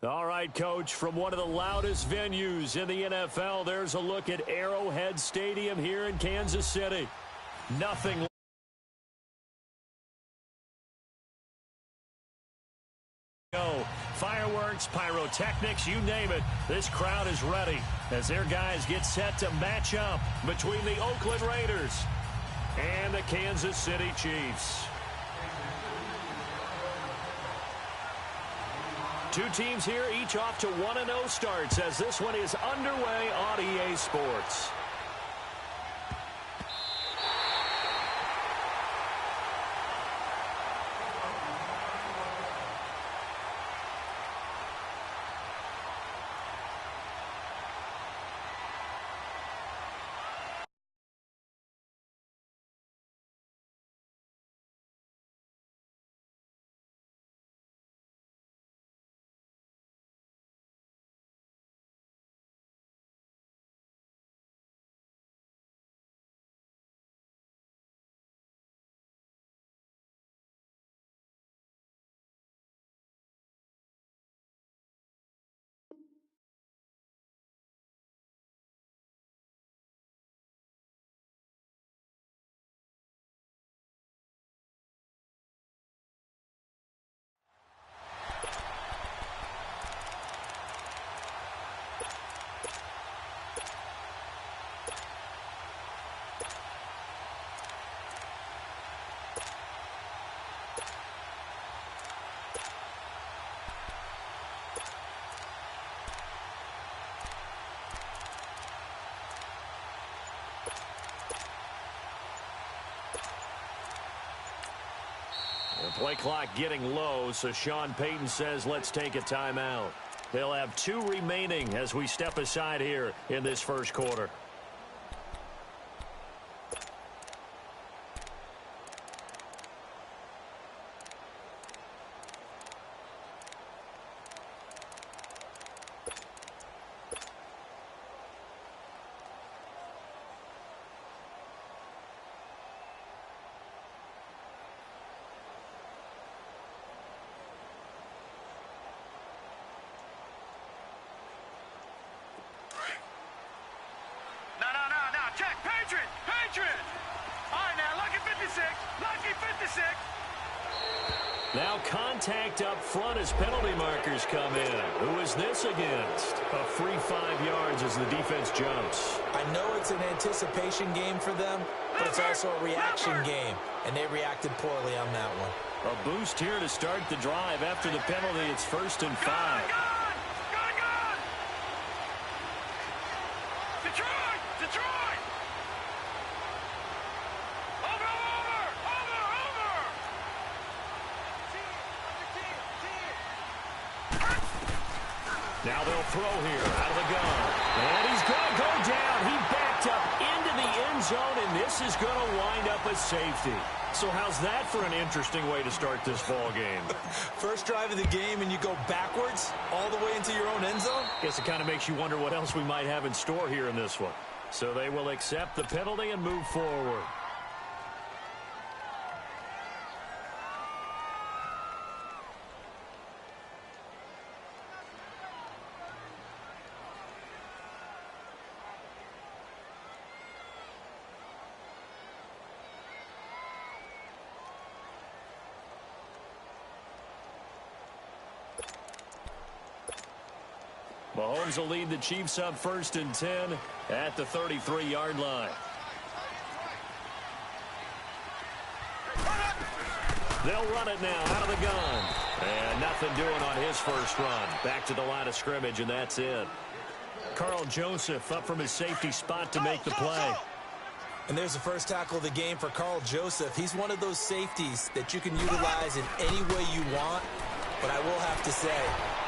All right, Coach, from one of the loudest venues in the NFL, there's a look at Arrowhead Stadium here in Kansas City. Nothing. Fireworks, pyrotechnics, you name it. This crowd is ready as their guys get set to match up between the Oakland Raiders and the Kansas City Chiefs. Two teams here, each off to 1-0 starts as this one is underway on EA Sports. The play clock getting low, so Sean Payton says let's take a timeout. They'll have 2 remaining as we step aside here in this first quarter. Now contact up front as penalty markers come in. Who is this against? A free 5 yards as the defense jumps. I know it's an anticipation game for them, but it's also a reaction game, and they reacted poorly on that one. A boost here to start the drive. After the penalty, it's 1st and 5. Now they'll throw here out of the gun. And he's going to go down. He backed up into the end zone, and this is going to wind up a safety. So how's that for an interesting way to start this ball game? First drive of the game, and you go backwards all the way into your own end zone? Guess it kind of makes you wonder what else we might have in store here in this one. So they will accept the penalty and move forward. Mahomes will lead the Chiefs up 1st and 10 at the 33-yard line. They'll run it now out of the gun. And nothing doing on his first run. Back to the line of scrimmage, and that's it. Carl Joseph up from his safety spot to make the play. And there's the first tackle of the game for Carl Joseph. He's one of those safeties that you can utilize in any way you want. But I will have to say,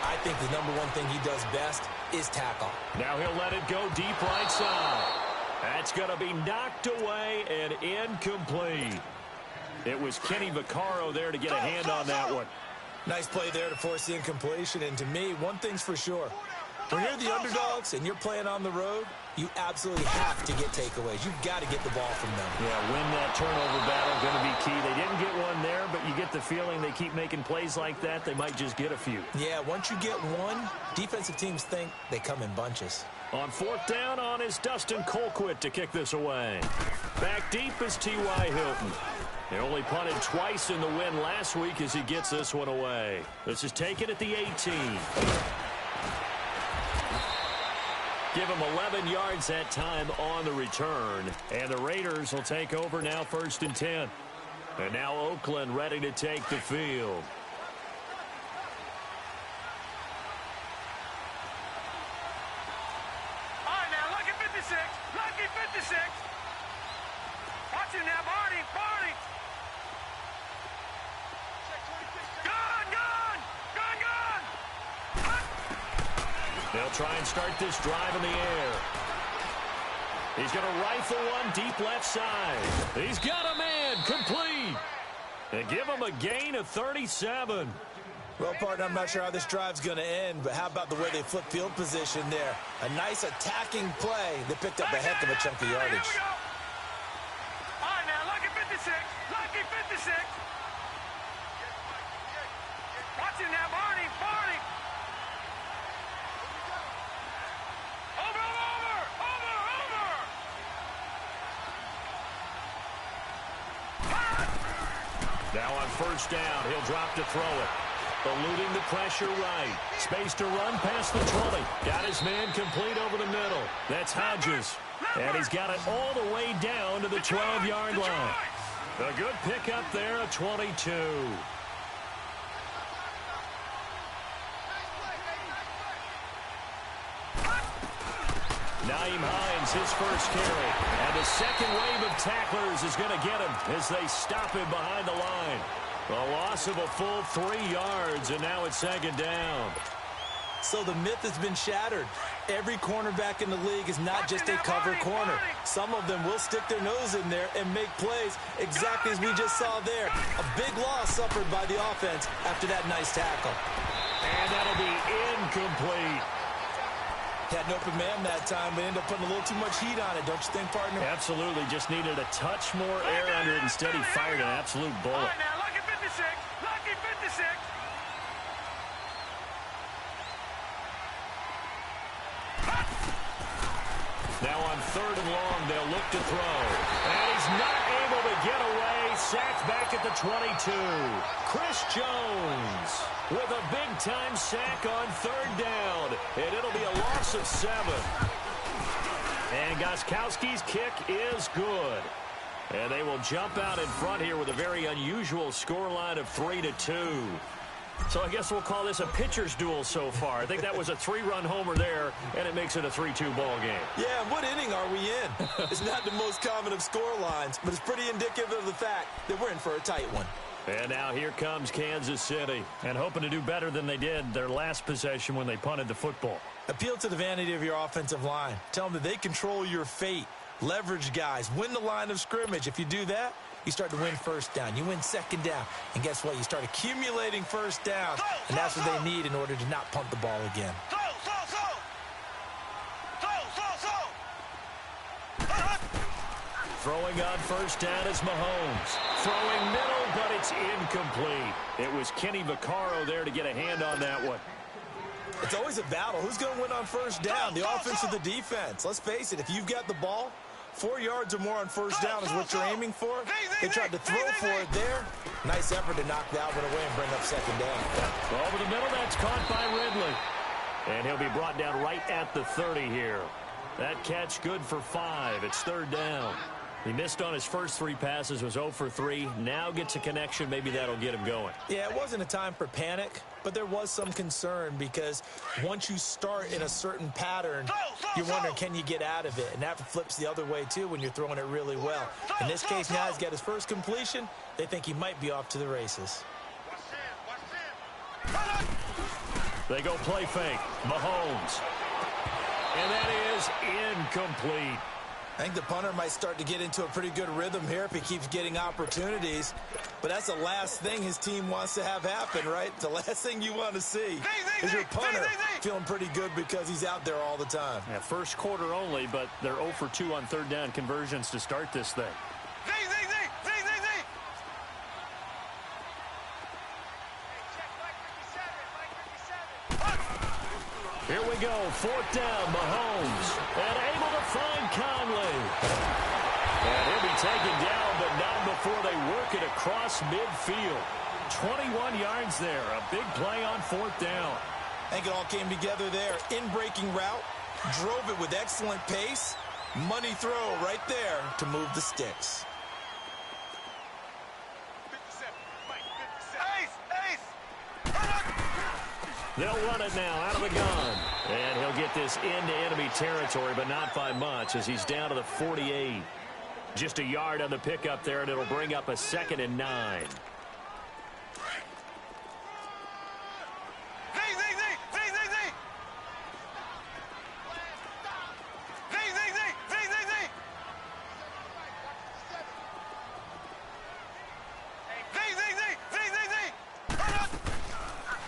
I think the number one thing he does best is tackle. Now he'll let it go deep right side. That's going to be knocked away and incomplete. It was Kenny Vaccaro there to get a hand on that one. Nice play there to force the incompletion. And to me, one thing's for sure. When you're the underdogs and you're playing on the road, You absolutely have to get takeaways. You've got to get the ball from them. Yeah, win that turnover battle, going to be key. They didn't get one there, but you get the feeling they keep making plays like that, they might just get a few. Yeah, once you get one, defensive teams think they come in bunches. On fourth down on is Dustin Colquitt to kick this away. Back deep is T.Y. Hilton. He only punted twice in the win last week as he gets this one away. This is taken at the 18. Give him 11 yards that time on the return. And the Raiders will take over now 1st and 10. And now Oakland ready to take the field. All right, now, lucky 56. Lucky 56. Watch him now, Barney. Barney. Gun, gun. Gun, gun. They'll try and start this drive in the air. He's going to rifle one deep left side. He's got a man complete. They give him a gain of 37. Well, partner, I'm not sure how this drive's going to end, but how about the way they flip field position there? A nice attacking play that picked up a heck of a chunk of yardage. Here we go. All right, now, lucky 56. Lucky 56. Watch him now, Barney. Barney. Over, over, over, over. Now on 1st down, he'll drop to throw it. Eluding the pressure right. Space to run past the 20. Got his man complete over the middle. That's Hodges. And he's got it all the way down to the 12-yard line. A good pickup there, a 22. Naeem Hines, his first carry. And the second wave of tacklers is going to get him as they stop him behind the line. A loss of a full 3 yards, and now it's 2nd down. So the myth has been shattered. Every cornerback in the league is not just a cover corner. Some of them will stick their nose in there and make plays exactly as we just saw there. A big loss suffered by the offense after that nice tackle. And that'll be incomplete. Had an open man that time, but ended up putting a little too much heat on it, don't you think, partner? Absolutely. Just needed a touch more air under it. Instead, he fired an absolute bullet. All right, now, lucky 56. Lucky 56. Now on 3rd and long, they'll look to throw. And he's not able to get away. Sacked back at the 22. Chris Jones with a big-time sack on 3rd down. And it'll be a loss of 7. And Gostkowski's kick is good. And they will jump out in front here with a very unusual scoreline of 3-2. So I guess we'll call this a pitcher's duel so far. I think that was a 3-run homer there, and it makes it a 3-2 ball game. Yeah, what inning are we in? It's not the most common of score lines, but it's pretty indicative of the fact that we're in for a tight one. And now here comes Kansas City, and hoping to do better than they did their last possession when they punted the football. Appeal to the vanity of your offensive line. Tell them that they control your fate. Leverage guys. Win the line of scrimmage. If you do that, you start to win 1st down. You win 2nd down. And guess what? You start accumulating 1st down. And that's what they need in order to not punt the ball again. Throwing on 1st down is Mahomes. Throwing middle, but it's incomplete. It was Kenny Vaccaro there to get a hand on that one. It's always a battle. Who's going to win on 1st down? The offense or the defense? Let's face it. If you've got the ball, 4 yards or more on 1st down is what you're aiming for. They tried to throw for it there. Nice effort to knock that one away and bring up 2nd down. Over the middle, that's caught by Ridley. And he'll be brought down right at the 30 here. That catch good for 5. It's 3rd down. He missed on his first 3 passes, was 0 for 3. Now gets a connection. Maybe that'll get him going. Yeah, it wasn't a time for panic, but there was some concern because once you start in a certain pattern, you're wondering, can you get out of it? And that flips the other way, too, when you're throwing it really well. In this case, now he's got his first completion. They think he might be off to the races. They go play fake. Mahomes. And that is incomplete. I think the punter might start to get into a pretty good rhythm here if he keeps getting opportunities. But that's the last thing his team wants to have happen, right? The last thing you want to see is your punter feeling pretty good because he's out there all the time. Yeah, first quarter only, but they're 0 for 2 on third down conversions to start this thing. Here we go, fourth down, Mahomes, and able to find Conley. And he'll be taken down, but not before they work it across midfield. 21 yards there, a big play on fourth down. I think it all came together there. In-breaking route, drove it with excellent pace. Money throw right there to move the sticks. They'll run it now out of the gun. And he'll get this into enemy territory, but not by much as he's down to the 48. Just a yard on the pickup there, and it'll bring up a 2nd and 9.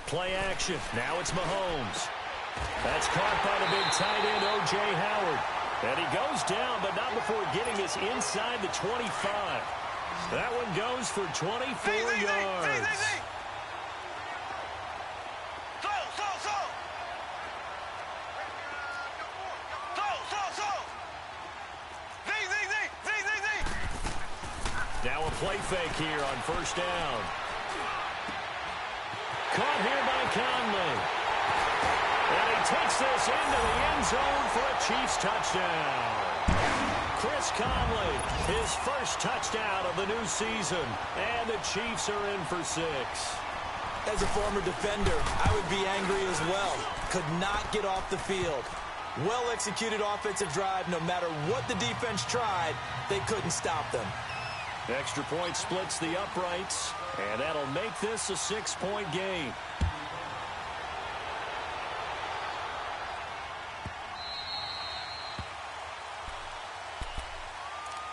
Play action. Now it's Mahomes. That's caught by the big tight end, O.J. Howard. And he goes down, but not before getting this inside the 25. That one goes for 24 yards. Now a play fake here on first down. Caught here by Conley. And he takes this into the end zone for a Chiefs touchdown. Chris Conley, his first touchdown of the new season. And the Chiefs are in for 6. As a former defender, I would be angry as well. Could not get off the field. Well-executed offensive drive. No matter what the defense tried, they couldn't stop them. Extra point splits the uprights, and that'll make this a 6-point game.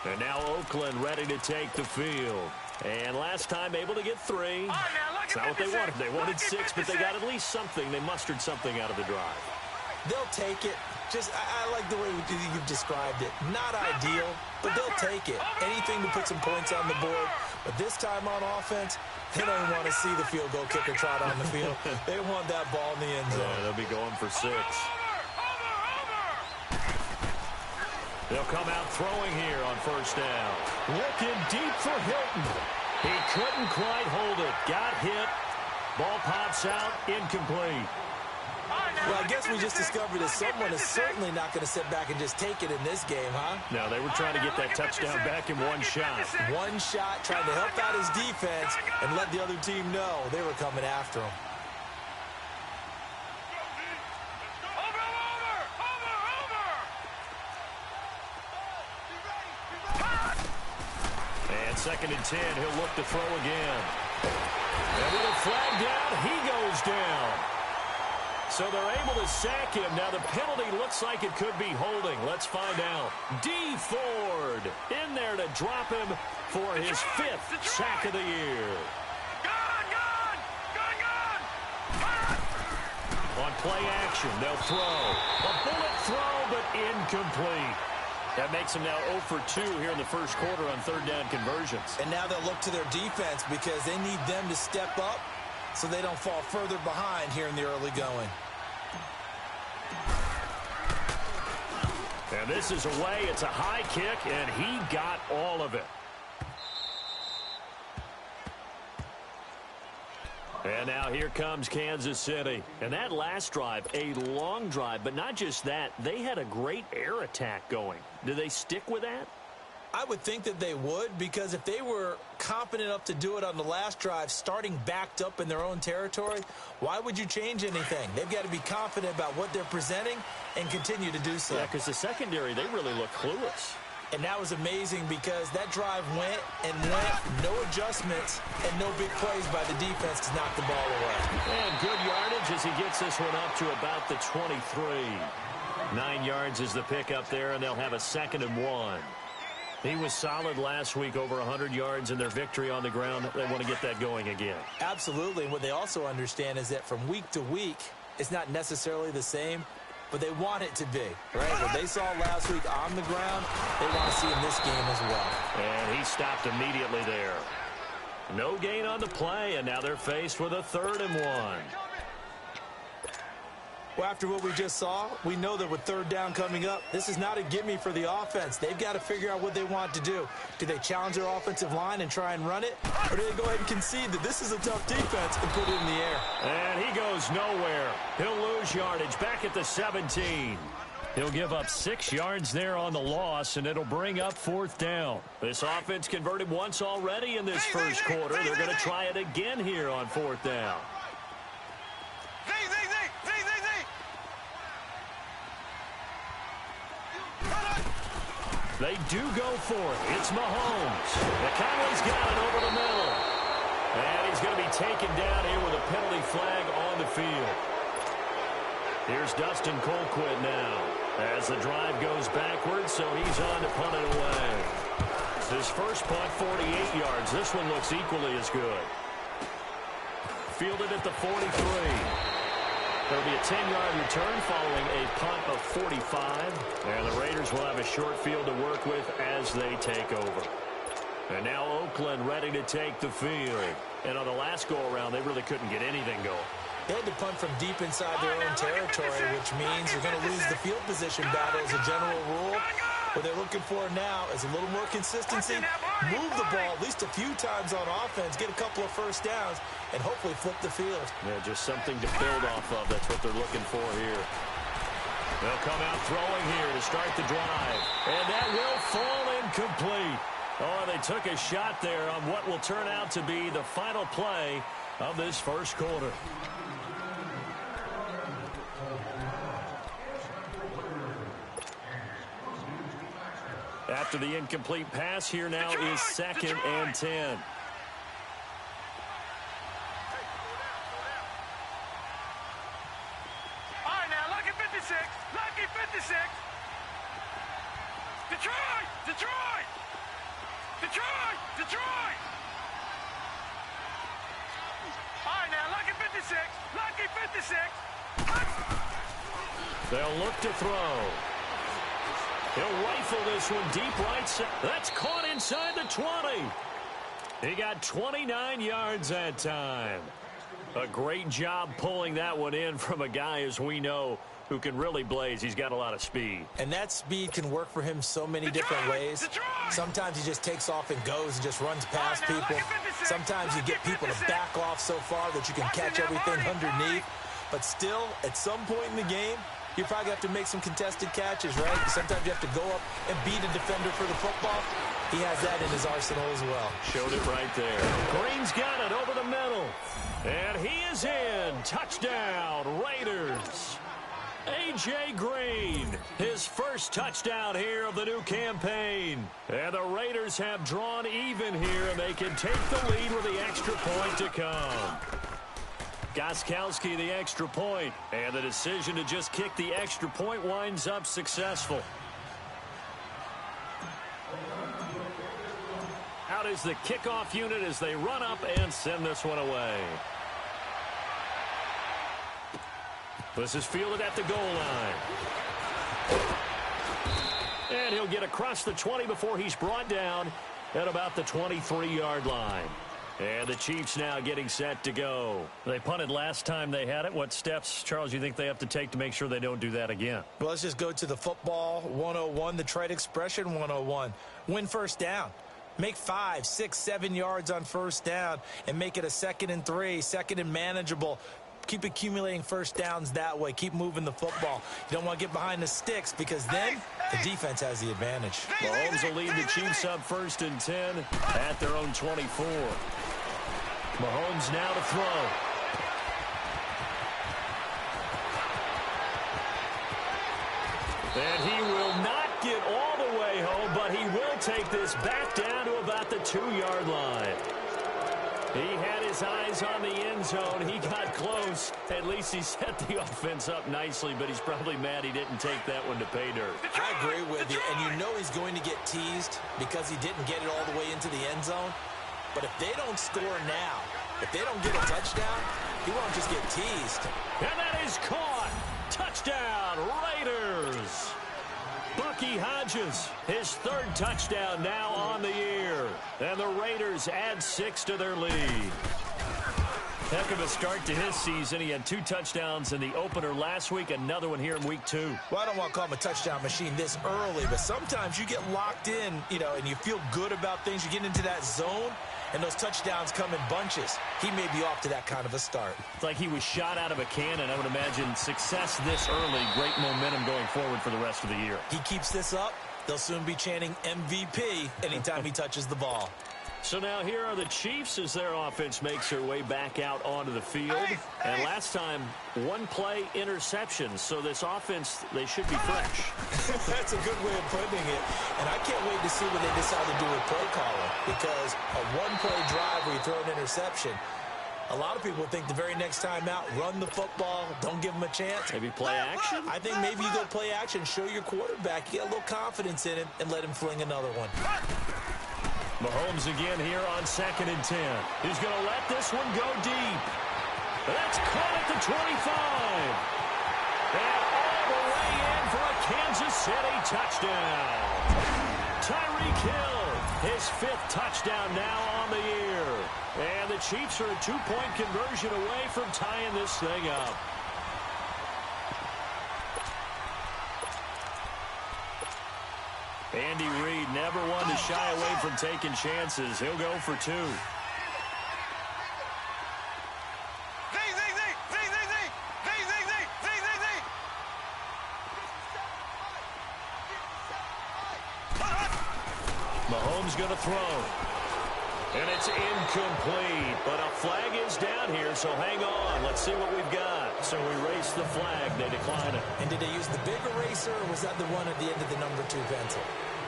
And now Oakland ready to take the field. And last time able to get 3. It's not what they wanted. They wanted 6, but they got at least something. They mustered something out of the drive. They'll take it. I like the way you've described it. Not ideal, but they'll take it. Anything to put some points on the board. But this time on offense, they don't want to see the field goal kicker trot on the field. They want that ball in the end zone. Yeah, they'll be going for 6. They'll come out throwing here on first down. Looking deep for Hilton. He couldn't quite hold it. Got hit. Ball pops out. Incomplete. Well, I guess we just discovered that someone is certainly not going to sit back and just take it in this game, huh? No, they were trying to get that touchdown back in one shot. One shot, trying to help out his defense and let the other team know they were coming after him. And 2nd and 10, he'll look to throw again. And with a flag down, he goes down. So they're able to sack him. Now the penalty looks like it could be holding. Let's find out. D. Ford in there to drop him for his 5th sack of the year. On play action, they'll throw. A bullet throw, but incomplete. That makes them now 0 for 2 here in the first quarter on third down conversions. And now they'll look to their defense because they need them to step up so they don't fall further behind here in the early going. And this is away. It's a high kick, and he got all of it. And now here comes Kansas City. And that last drive, a long drive, but not just that. They had a great air attack going. Do they stick with that? I would think that they would, because if they were confident enough to do it on the last drive, starting backed up in their own territory, why would you change anything? They've got to be confident about what they're presenting and continue to do so. Yeah, because the secondary, they really look clueless. And that was amazing because that drive went and went, no adjustments, and no big plays by the defense to knock the ball away. And good yardage as he gets this one up to about the 23. 9 yards is the pickup there, and they'll have a 2nd and 1. He was solid last week, over 100 yards in their victory on the ground. They want to get that going again. Absolutely. And what they also understand is that from week to week, it's not necessarily the same, but they want it to be, right? What they saw last week on the ground, they want to see in this game as well. And he stopped immediately there. No gain on the play, and now they're faced with a 3rd and 1. Well, after what we just saw, we know that with 3rd down coming up, this is not a gimme for the offense. They've got to figure out what they want to do. Do they challenge their offensive line and try and run it? Or do they go ahead and concede that this is a tough defense and put it in the air? And he goes nowhere. He'll lose yardage back at the 17. He'll give up 6 yards there on the loss, and it'll bring up 4th down. This offense converted once already in this first quarter. They're going to try it again here on 4th down. They do go for it. It's Mahomes. McConnell's got it over the middle. And he's going to be taken down here with a penalty flag on the field. Here's Dustin Colquitt now as the drive goes backwards, so he's on to punt it away. His first punt, 48 yards. This one looks equally as good. Fielded at the 43. There'll be a 10-yard return following a punt of 45. And the Raiders will have a short field to work with as they take over. And now Oakland ready to take the field. And on the last go-around, they really couldn't get anything going. They had to punt from deep inside their own territory, which means you're going to lose the field position battle as a general rule. What they're looking for now is a little more consistency, move the ball at least a few times on offense, get a couple of first downs, and hopefully flip the field. Yeah, just something to build off of. That's what they're looking for here. They'll come out throwing here to start the drive. And that will fall incomplete. Oh, they took a shot there on what will turn out to be the final play of this first quarter. After the incomplete pass, here now is 2nd and 10. All right, now, lucky 56. Lucky 56. Detroit! Detroit! Detroit! Detroit! All right, now, lucky 56. Lucky 56. They'll look to throw. He'll rifle this one deep right side. That's caught inside the 20. He got 29 yards that time. A great job pulling that one in from a guy, as we know, who can really blaze. He's got a lot of speed. And that speed can work for him so many different ways. Sometimes he just takes off and goes and just runs past people. Sometimes you get people to back off so far that you can catch everything underneath. But still, at some point in the game, you probably have to make some contested catches, right? Sometimes you have to go up and beat a defender for the football. He has that in his arsenal as well. Showed it right there. Green's got it over the middle. And he is in. Touchdown, Raiders. A.J. Green, his first touchdown here of the new campaign. And the Raiders have drawn even here, and they can take the lead with the extra point to come. Gostkowski the extra point, and the decision to just kick the extra point winds up successful. Out is the kickoff unit as they run up and send this one away. This is fielded at the goal line. And he'll get across the 20 before he's brought down at about the 23-yard line. And the Chiefs now getting set to go. They punted last time they had it. What steps, Charles, you think they have to take to make sure they don't do that again? Well, let's just go to the football 101, the trade expression 101. Win first down. Make 5, 6, 7 yards on first down and make it a 2nd and 3, 2nd and manageable. Keep accumulating first downs that way. Keep moving the football. You don't want to get behind the sticks because then the defense has the advantage. Mahomes will lead the Chiefs up 1st and 10 at their own 24. Mahomes now to throw. And he will not get all the way home, but he will take this back down to about the 2-yard line. He had his eyes on the end zone. He got close. At least he set the offense up nicely, but he's probably mad he didn't take that one to pay dirt. I agree with you, and you know he's going to get teased because he didn't get it all the way into the end zone. But if they don't score now, if they don't get a touchdown, he won't just get teased. And that is caught. Touchdown, Raiders. Bucky Hodges, his third touchdown now on the year. And the Raiders add 6 to their lead. Heck of a start to his season. He had 2 touchdowns in the opener last week, another one here in week 2. Well, I don't want to call him a touchdown machine this early, but sometimes you get locked in, and you feel good about things. You get into that zone, and those touchdowns come in bunches. He may be off to that kind of a start. It's like he was shot out of a cannon. I would imagine success this early, great momentum going forward for the rest of the year. He keeps this up, they'll soon be chanting MVP anytime he touches the ball. So now here are the Chiefs as their offense makes their way back out onto the field. And last time, 1-play interception. So this offense, they should be fresh. That's a good way of putting it. And I can't wait to see what they decide to do with play calling. Because a 1-play drive where you throw an interception, a lot of people think the very next time out, run the football, don't give them a chance. Maybe play action? I think maybe you go play action, show your quarterback, you get a little confidence in him, and let him fling another one. Mahomes again here on 2nd and 10. He's going to let this one go deep. That's caught at the 25. And all the way in for a Kansas City touchdown. Tyreek Hill, his 5th touchdown now on the year. And the Chiefs are a 2-point conversion away from tying this thing up. Andy Reid never one to shy away from taking chances. He'll go for 2. Mahomes going to throw. And it's incomplete, but a flag is down here, so hang on. Let's see what we've got. So we race the flag. They decline it. And did they use the big eraser, or was that the one at the end of the number 2 pencil?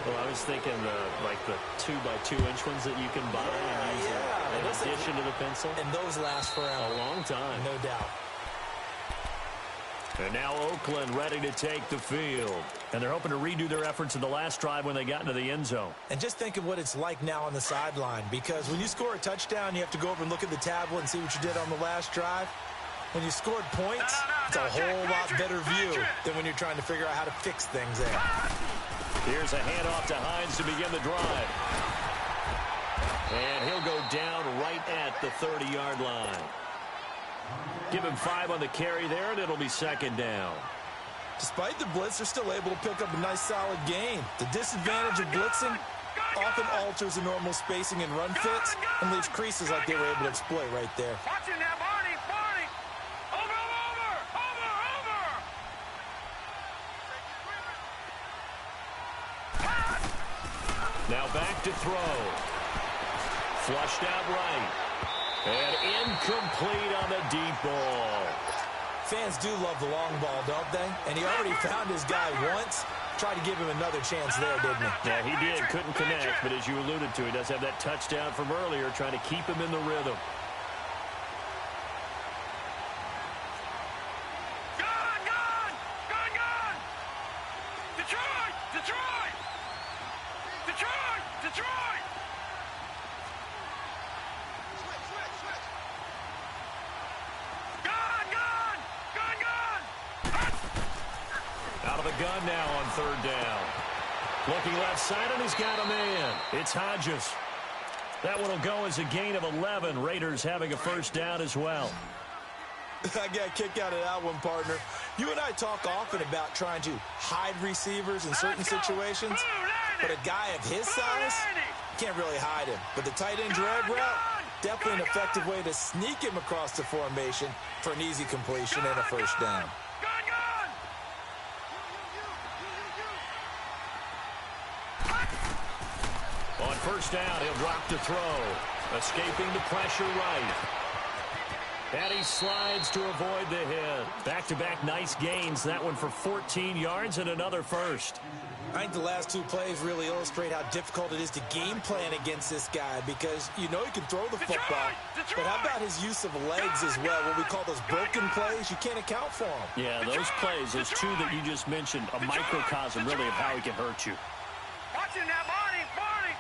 Well, I was thinking the 2x2-inch ones that you can buy and use in addition to the pencil. And those last forever. A long time. No doubt. And now Oakland ready to take the field. And they're hoping to redo their efforts in the last drive when they got into the end zone. And just think of what it's like now on the sideline, because when you score a touchdown, you have to go over and look at the tablet and see what you did on the last drive. When you scored points, it's a whole lot better view than when you're trying to figure out how to fix things there. Here's a handoff to Hines to begin the drive. And he'll go down right at the 30-yard line. Give him 5 on the carry there, and it'll be 2nd down. Despite the blitz, they're still able to pick up a nice, solid gain. The disadvantage of blitzing often alters the normal spacing and run fits and leaves creases like they were able to exploit right there. Watch it now, Barney. Over. Now back to throw. Flushed out right. And incomplete on the deep ball. Fans do love the long ball, don't they? And he already found his guy once. Tried to give him another chance there, didn't he? Yeah, he did. Couldn't connect, but as you alluded to, he does have that touchdown from earlier, trying to keep him in the rhythm. Gone! Detroit! Out of the gun now on 3rd down. Looking left side, and he's got a man. It's Hodges. That one will go as a gain of 11. Raiders having a 1st down as well. I got a kick out of that one, partner. You and I talk often about trying to hide receivers in certain situations, but a guy of his size can't really hide him. But the tight end drag route, definitely an effective way to sneak him across the formation for an easy completion and a 1st down. On 1st down, he'll drop to throw. Escaping the pressure right. And he slides to avoid the hit. Back-to-back nice gains. That one for 14 yards and another first. I think the last two plays really illustrate how difficult it is to game plan against this guy because you know he can throw the football, but how about his use of legs as well, what we call those broken plays? You can't account for them. Yeah, those plays, those two that you just mentioned, a microcosm really of how he can hurt you. Watch him now, Barney, Barney.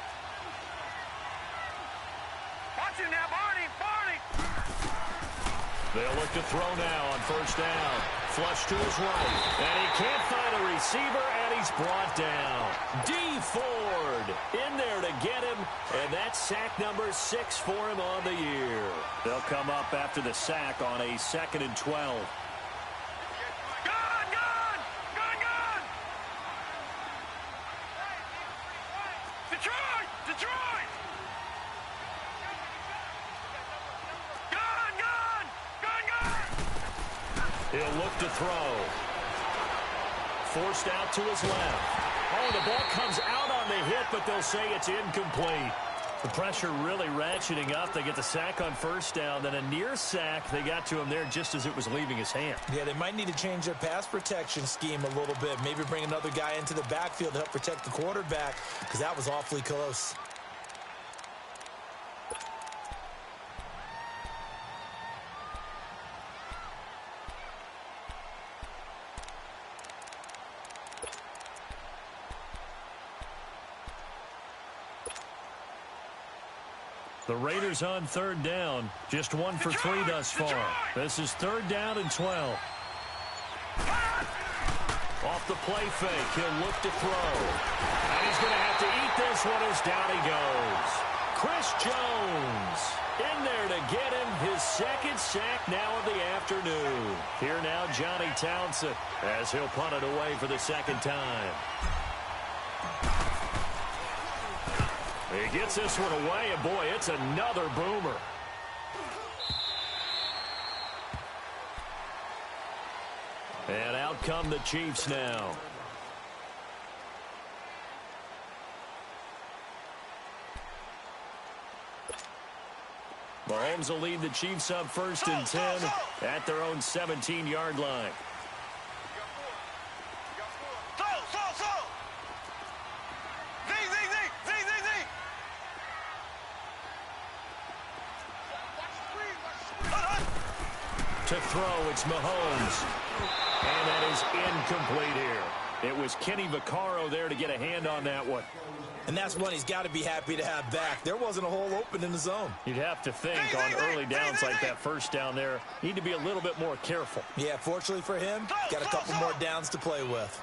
Watch him now, Barney, Barney. They'll look to throw now on first down. Flush to his right. And he can't find a receiver, and he's brought down. D. Ford in there to get him, and that's sack number 6 for him on the year. They'll come up after the sack on a 2nd and 12. Detroit! Detroit! He'll look to throw. Forced out to his left. Oh, the ball comes out on the hit, but they'll say it's incomplete. The pressure really ratcheting up. They get the sack on first down, then a near sack. They got to him there just as it was leaving his hand. Yeah, they might need to change their pass protection scheme a little bit. Maybe bring another guy into the backfield to help protect the quarterback because that was awfully close. The Raiders on third down. Just 1 for 3 thus far. This is 3rd down and 12. Off the play fake. He'll look to throw. And he's going to have to eat this one as down he goes. Chris Jones in there to get him his 2nd sack now of the afternoon. Here now Johnny Townsend as he'll punt it away for the 2nd time. He gets this one away, and boy, it's another boomer. And out come the Chiefs now. Mahomes will lead the Chiefs up 1st and 10 at their own 17-yard line. To throw, it's Mahomes. And that is incomplete here. It was Kenny Vaccaro there to get a hand on that one. And that's one he's got to be happy to have back. There wasn't a hole open in the zone. You'd have to think on early downs like that first down there, need to be a little bit more careful. Yeah, fortunately for him, got a couple more downs to play with.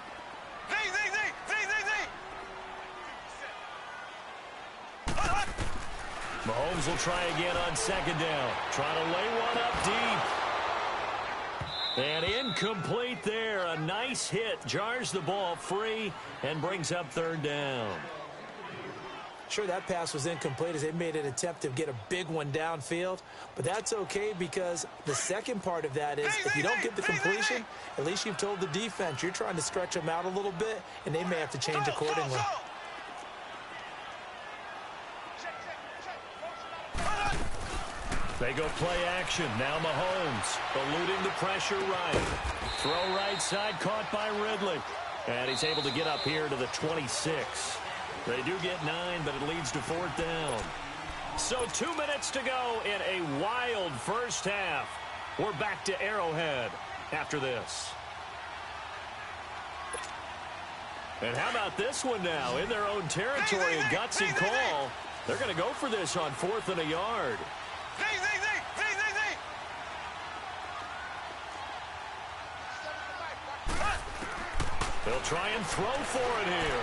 Mahomes will try again on 2nd down. Trying to lay one up deep. And incomplete there. A nice hit. Jars the ball free and brings up 3rd down. Sure, that pass was incomplete as they made an attempt to get a big one downfield. But that's okay because the second part of that is if you don't get the completion, at least you've told the defense you're trying to stretch them out a little bit, and they may have to change accordingly. They go play action. Now Mahomes eluding the pressure right. Throw right side caught by Ridley. And he's able to get up here to the 26. They do get 9, but it leads to 4th down. So 2 minutes to go in a wild first half. We're back to Arrowhead after this. And how about this one now? In their own territory, a gutsy call. They're going to go for this on 4th and a yard. They'll try and throw for it here.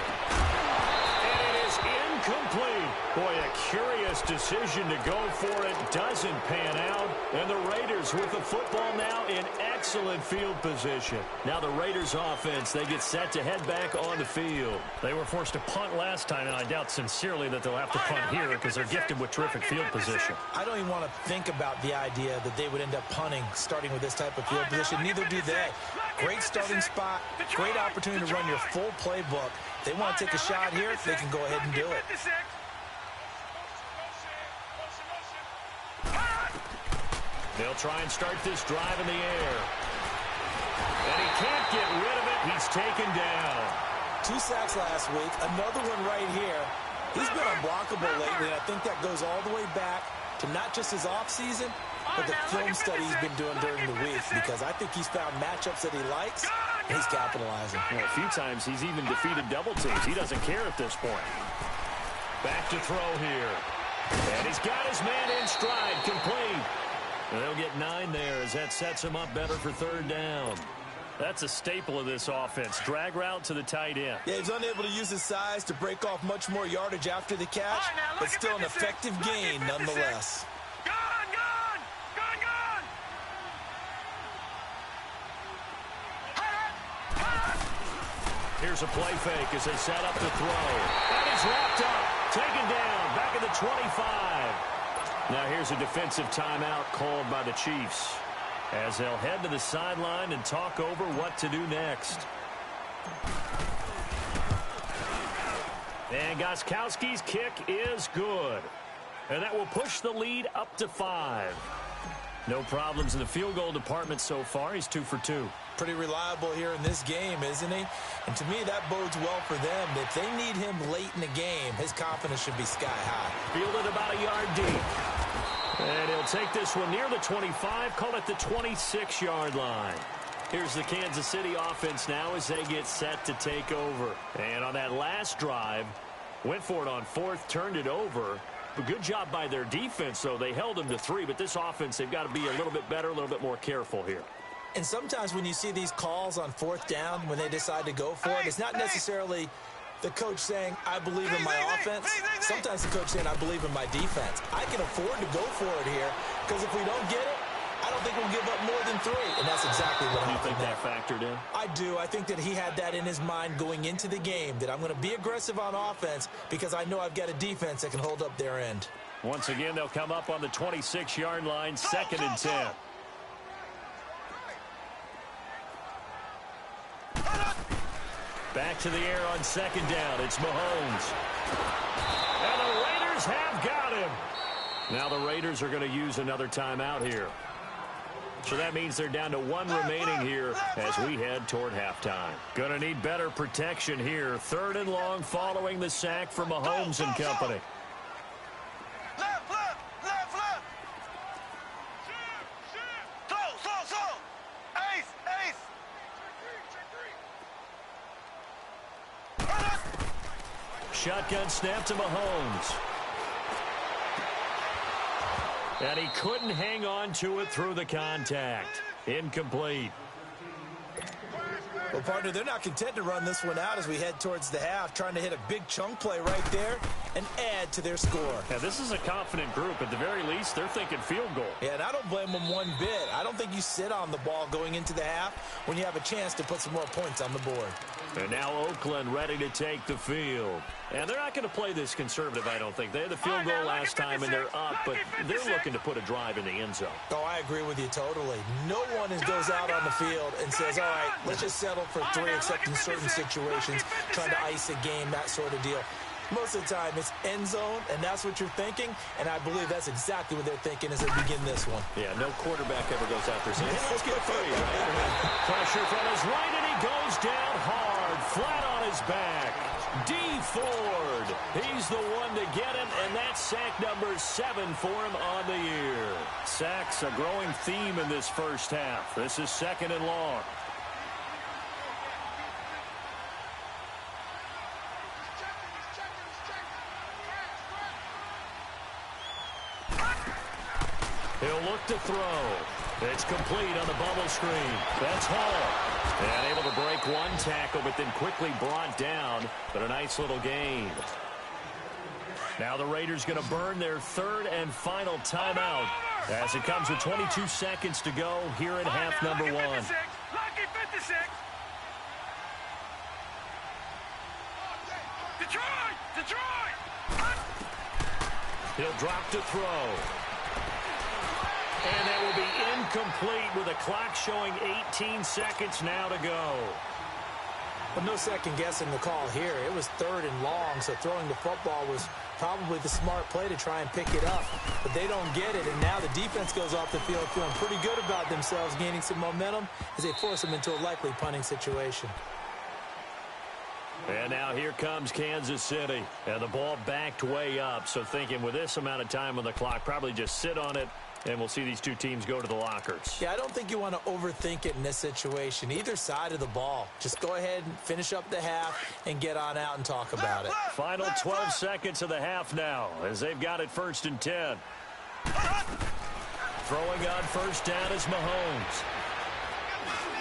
And it is incomplete. Boy, a curious decision to go for it. Doesn't pan out. And the Raiders with the football now in excellent field position. Now the Raiders offense, they get set to head back on the field. They were forced to punt last time, and I doubt sincerely that they'll have to punt here because they're gifted with terrific field position. I don't even want to think about the idea that they would end up punting starting with this type of field position. Neither do they. Great starting spot, great opportunity to run your full playbook. If they want to take a shot here, they can go ahead and do it. They'll try and start this drive in the air. And he can't get rid of it. He's taken down. 2 sacks last week. Another one right here. He's been unblockable lately, and I think that goes all the way back to not just his offseason, but the film study he's been doing during the week, because I think he's found matchups that he likes, and he's capitalizing. Well, a few times he's even defeated double teams. He doesn't care at this point. Back to throw here. And he's got his man in stride, complete. And they'll get 9 there as that sets him up better for third down. That's a staple of this offense. Drag route to the tight end. Yeah, he's unable to use his size to break off much more yardage after the catch, but still an effective gain nonetheless. Here's a play fake as they set up the throw. And he's wrapped up, taken down, back at the 25. Now here's a defensive timeout called by the Chiefs, as they'll head to the sideline and talk over what to do next. And Gostkowski's kick is good. And that will push the lead up to 5. No problems in the field goal department so far. He's 2 for 2. Pretty reliable here in this game, isn't he? And to me, that bodes well for them. If they need him late in the game, his confidence should be sky high. Fielded about a yard deep. And he'll take this one near the 25, call it the 26-yard line. Here's the Kansas City offense now as they get set to take over. And on that last drive, went for it on 4th, turned it over. But good job by their defense, though. They held them to 3, but this offense, they've got to be a little bit better, a little bit more careful here. And sometimes when you see these calls on 4th down, when they decide to go for it, it's not necessarily the coach saying, I believe in my offense. Sometimes the coach saying, I believe in my defense. I can afford to go for it here, because if we don't get it, I don't think we'll give up more than 3. And that's exactly what happened. You think that factored in? I do. I think that he had that in his mind going into the game, that I'm going to be aggressive on offense because I know I've got a defense that can hold up their end. Once again, they'll come up on the 26-yard line, 2nd and 10. Back to the air on 2nd down. It's Mahomes. And the Raiders have got him. Now the Raiders are going to use another timeout here. So that means they're down to 1 remaining here as we head toward halftime. Going to need better protection here. 3rd and long following the sack from Mahomes and company. Shotgun snap to Mahomes. And he couldn't hang on to it through the contact. Incomplete. Well, partner, they're not content to run this one out as we head towards the half, trying to hit a big chunk play right there and add to their score. Now, this is a confident group. At the very least, they're thinking field goal. Yeah, and I don't blame them one bit. I don't think you sit on the ball going into the half when you have a chance to put some more points on the board. And now Oakland ready to take the field. And they're not going to play this conservative, I don't think. They had the field goal last time, and they're up, but they're looking to put a drive in the end zone. Oh, I agree with you totally. No one goes out on the field and says, all right, let's just settle for 3, except in certain situations, trying to ice a game, that sort of deal. Most of the time, it's end zone, and that's what you're thinking, and I believe that's exactly what they're thinking as they begin this one. Yeah, no quarterback ever goes out there saying, hey, let's get 3, right? Pressure from his right, and he goes down hard, flat on his back. D. Ford, he's the one to get him, and that's sack number 7 for him on the year. Sacks a growing theme in this first half. This is 2nd and long. He'll look to throw. It's complete on the bubble screen. That's Hall. And able to break one tackle, but then quickly brought down. But a nice little gain. Now the Raiders going to burn their 3rd and final timeout as it comes with 22 seconds to go here in half number 1. Lucky 56. Detroit! He'll drop to throw. And that will be incomplete with a clock showing 18 seconds now to go. But no second guessing the call here. It was 3rd and long, so throwing the football was probably the smart play to try and pick it up. But they don't get it, and now the defense goes off the field feeling pretty good about themselves, gaining some momentum as they force them into a likely punting situation. And now here comes Kansas City. And the ball backed way up. So thinking with this amount of time on the clock, probably just sit on it, and we'll see these two teams go to the lockers. Yeah, I don't think you want to overthink it in this situation. Either side of the ball. Just go ahead and finish up the half and get on out and talk about it. Final 12 seconds of the half now as they've got it 1st and 10. Throwing on first down is Mahomes.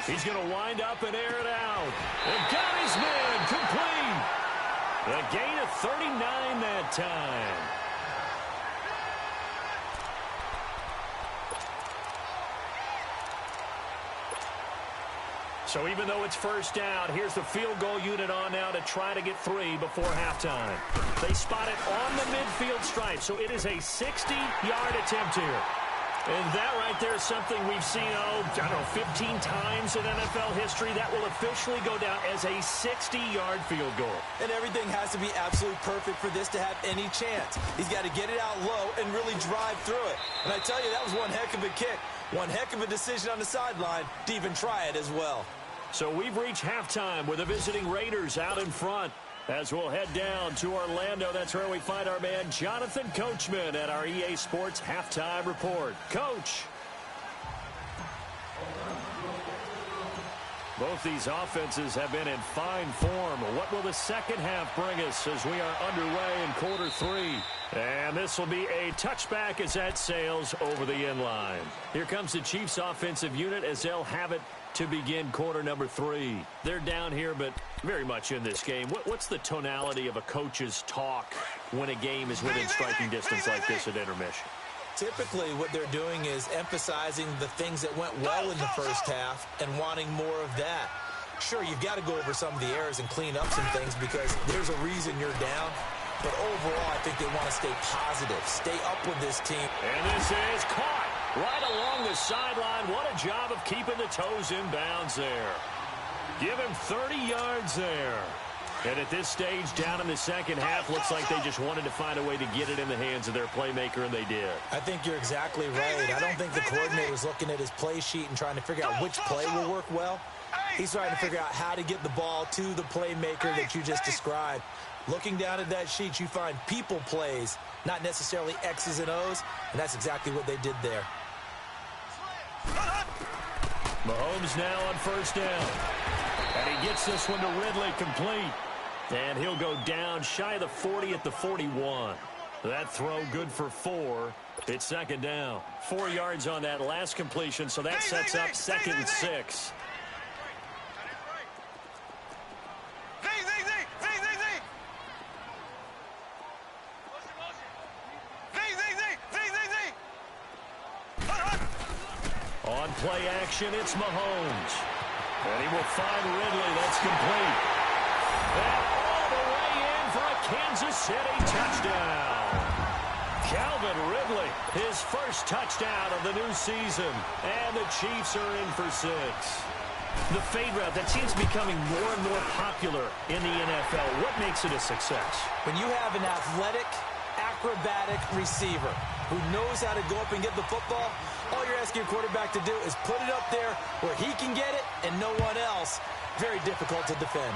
He's going to wind up and air it out. And got his man complete. A gain of 39 that time. So even though it's first down, here's the field goal unit on now to try to get 3 before halftime. They spot it on the midfield stripe, so it is a 60-yard attempt here. And that right there is something we've seen, I don't know, 15 times in NFL history. That will officially go down as a 60-yard field goal. And everything has to be absolutely perfect for this to have any chance. He's got to get it out low and really drive through it. And I tell you, that was one heck of a kick. One heck of a decision on the sideline to even try it as well. So we've reached halftime with the visiting Raiders out in front. As we'll head down to Orlando, that's where we find our man Jonathan Coachman at our EA Sports Halftime Report. Coach. Both these offenses have been in fine form. What will the second half bring us as we are underway in quarter 3? And this will be a touchback as that sails over the end line. Here comes the Chiefs offensive unit as they'll have it to begin quarter number 3. They're down here, but very much in this game. What's the tonality of a coach's talk when a game is within striking distance like this at intermission? Typically, what they're doing is emphasizing the things that went well in the first half and wanting more of that. Sure, you've got to go over some of the errors and clean up some things because there's a reason you're down. But overall, I think they want to stay positive, stay up with this team. And this is caught right along the sideline. What a job of keeping the toes in bounds there. Give him 30 yards there. And at this stage, down in the second half, looks like they just wanted to find a way to get it in the hands of their playmaker, and they did. I think you're exactly right. I don't think the coordinator's looking at his play sheet and trying to figure out which play will work well. He's trying to figure out how to get the ball to the playmaker that you just described. Looking down at that sheet, you find people plays, not necessarily X's and O's, and that's exactly what they did there. Mahomes now on first down. And he gets this one to Ridley complete. And he'll go down shy of the 40 at the 41. That throw good for 4. It's second down. 4 yards on that last completion, so that sets up 2nd and 6. On play action, it's Mahomes. And he will find Ridley. That's complete. And all the way in for a Kansas City touchdown. Calvin Ridley, his first touchdown of the new season. And the Chiefs are in for 6. The fade route, that seems to be becoming more and more popular in the NFL. What makes it a success? When you have an athletic, acrobatic receiver who knows how to go up and get the football, all you're asking your quarterback to do is put it up there where he can get it and no one else. Very difficult to defend.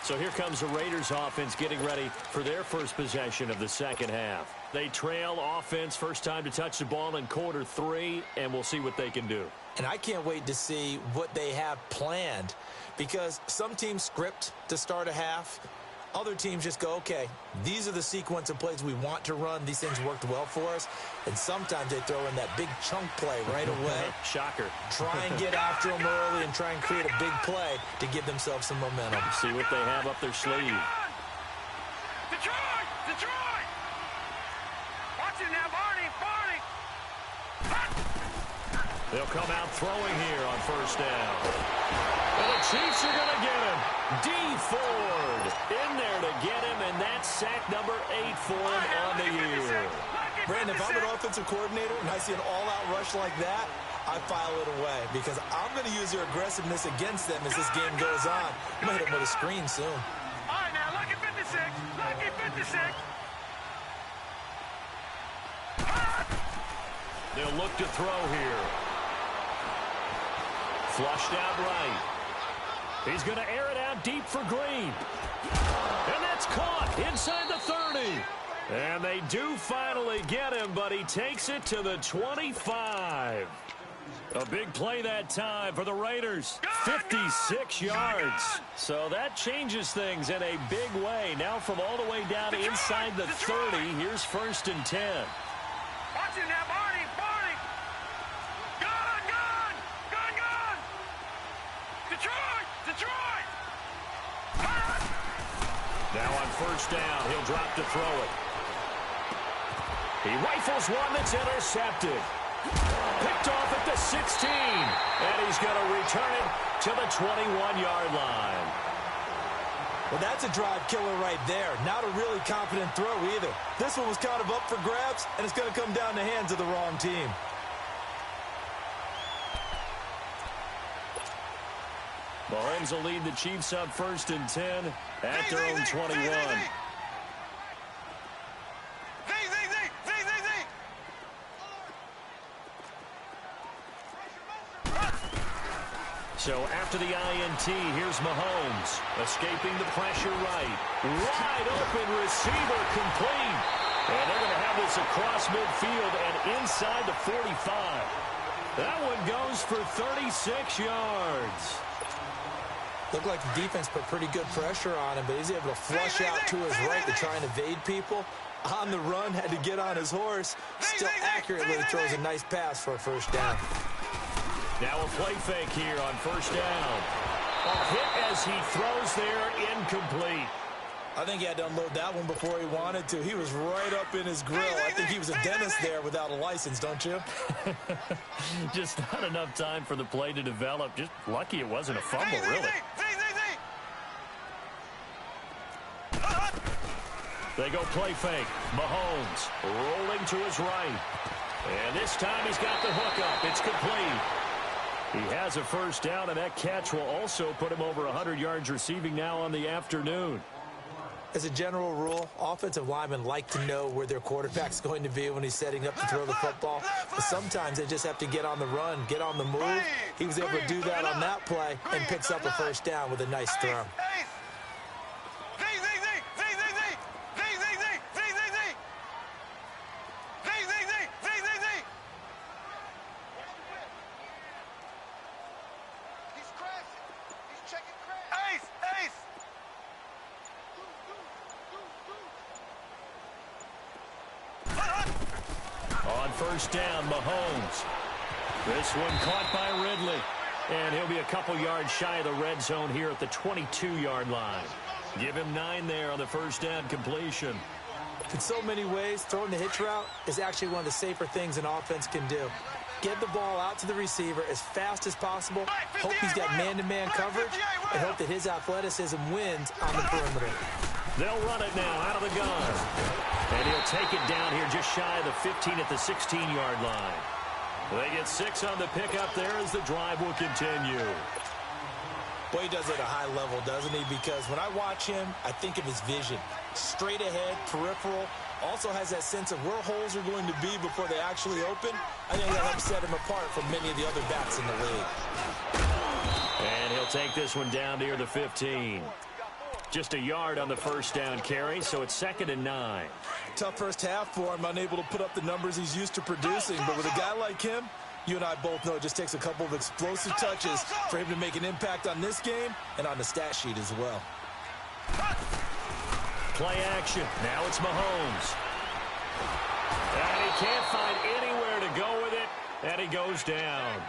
So here comes the Raiders offense getting ready for their first possession of the second half. They trail offense first time to touch the ball in quarter 3, and we'll see what they can do. And I can't wait to see what they have planned because some teams script to start a half. Other teams just go, okay, these are the sequence of plays we want to run. These things worked well for us. And sometimes they throw in that big chunk play right away. Shocker. Try and get after them early and try and create a big play to give themselves some momentum. See what they have up their sleeve. Detroit! Detroit! Watch it now, Barney! Barney! They'll come out throwing here on first down. And the Chiefs are going to get him. D. Ford in there to get him, and that's sack number 8 for him on the year. Brandon, if I'm an offensive coordinator and I see an all-out rush like that, I file it away because I'm going to use their aggressiveness against them as this game goes on. I'm going to hit them with a screen soon. All right, now, lucky 56. Lucky 56. They'll look to throw here. Flushed out right. He's going to air it out deep for Green. And that's caught inside the 30. And they do finally get him, but he takes it to the 25. A big play that time for the Raiders. 56 yards. So that changes things in a big way. Now from all the way down inside the 30, here's 1st and 10. Watch it now, Barney. Barney. Gun, gun. Gun, gun. Detroit. Detroit. Now on 1st down, he'll drop to throw it. He rifles one that's intercepted. Picked off at the 16. And he's going to return it to the 21-yard line. Well, that's a drive killer right there. Not a really confident throw either. This one was kind of up for grabs, and it's going to come down the hands of the wrong team. Mahomes will lead the Chiefs up 1st and 10 at their own 21. So after the INT, here's Mahomes, escaping the pressure right. Wide open receiver complete. And they're going to have this across midfield and inside the 45. That one goes for 36 yards. Looked like the defense put pretty good pressure on him, but he's able to flush out to his right to try and evade people. On the run, had to get on his horse. Still accurately throws a nice pass for a 1st down. Now a play fake here on 1st down. A hit as he throws there, incomplete. I think he had to unload that one before he wanted to. He was right up in his grill. I think he was a dentist there without a license, don't you? Just not enough time for the play to develop. Just lucky it wasn't a fumble, really. They go play fake. Mahomes rolling to his right. And this time he's got the hook up. It's complete. He has a 1st down, and that catch will also put him over 100 yards receiving now on the afternoon. As a general rule, offensive linemen like to know where their quarterback's going to be when he's setting up to throw the football. But sometimes they just have to get on the run, get on the move. He was able to do that on that play and picks up a 1st down with a nice throw. On 1st down, Mahomes. This one caught by Ridley. And he'll be a couple yards shy of the red zone here at the 22-yard line. Give him 9 there on the 1st down completion. In so many ways, throwing the hitch route is actually one of the safer things an offense can do. Get the ball out to the receiver as fast as possible, hope he's got man-to-man coverage, and hope that his athleticism wins on the perimeter. They'll run it now out of the gun. And he'll take it down here just shy of the 15 at the 16-yard line. They get 6 on the pickup there as the drive will continue. Boy, he does it at a high level, doesn't he? Because when I watch him, I think of his vision. Straight ahead, peripheral. Also has that sense of where holes are going to be before they actually open. I think that helps set him apart from many of the other backs in the league. And he'll take this one down near the 15. Just a yard on the 1st down carry, so it's 2nd and 9. Tough first half for him, unable to put up the numbers he's used to producing. But with a guy like him, you and I both know it just takes a couple of explosive touches for him to make an impact on this game and on the stat sheet as well. Play action. Now it's Mahomes. And he can't find anywhere to go with it, and he goes down.